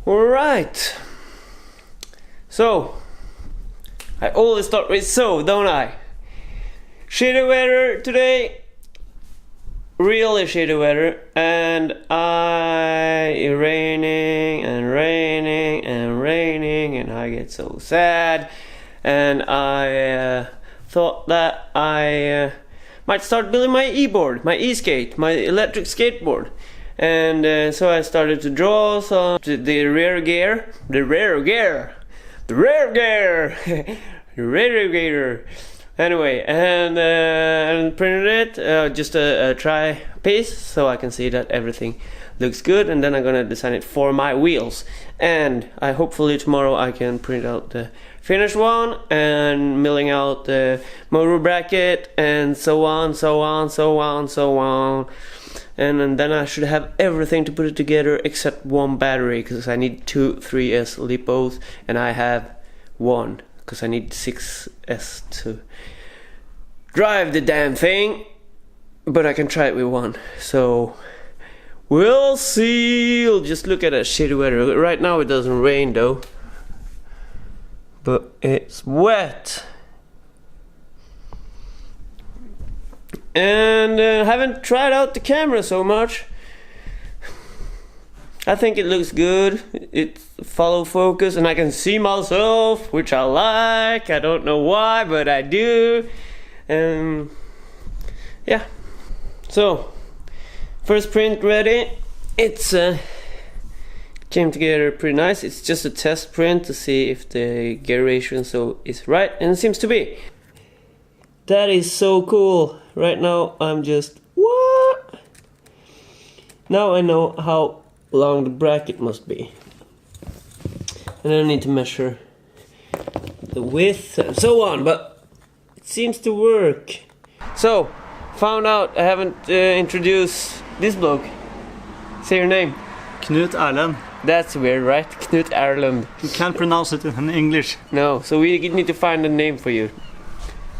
Alright. So, I always start with so, don't I? Shitty weather today. Really shitty weather. And raining and raining and raining. And I get so sad. And I thought that I might start building my e-board, my e-skate, my electric skateboard. And so I started to draw some the rear gear. Anyway, and printed it, just a try piece, so I can see that everything looks good, and then I'm gonna design it for my wheels. And hopefully tomorrow I can print out the finished one and milling out the motor bracket and so on. And then I should have everything to put it together except one battery, because I need 2 3S LiPos and I have 1 because I need 6S to drive the damn thing, but I can try it with 1. So we'll see. You'll just look at that shitty weather. Right now it doesn't rain though, but it's wet. And haven't tried out the camera so much. I think it looks good. It's follow focus and I can see myself, which I like. I don't know why, but I do. Yeah. So, first print ready. It's came together pretty nice. It's just a test print to see if the gear ratio and so is right, and it seems to be. That is so cool. Right now I'm just, what? Now I know how long the bracket must be. And I need to measure the width and so on, but it seems to work. So, found out I haven't introduced this bloke. Say your name. Knut Erlend. That's weird, right? Knut Erlend. You can't pronounce it in English. No, so we need to find a name for you.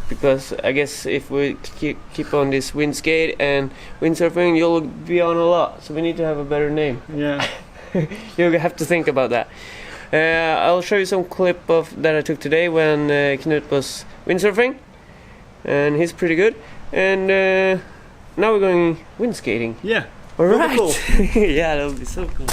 Because I guess if we keep on this wind skate and windsurfing, you'll be on a lot. So we need to have a better name. Yeah. You'll have to think about that. I'll show you some clip that I took today when Knut was windsurfing. And he's pretty good. And now we're going wind skating. Yeah. Alright. Cool. Yeah, that'll be so cool.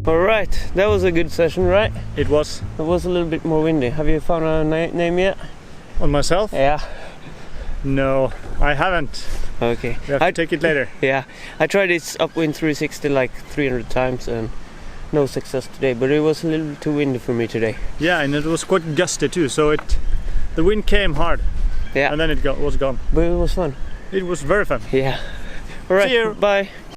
Alright, that was a good session, right? It was. It was a little bit more windy. Have you found a name yet? On myself? Yeah. No, I haven't. Okay. We have to take it later. Yeah. I tried this upwind 360 like 300 times and no success today, but it was a little too windy for me today. Yeah, and it was quite gusty too, so the wind came hard. Yeah. And then it was gone. But it was fun. It was very fun. Yeah. Alright, see you. Bye.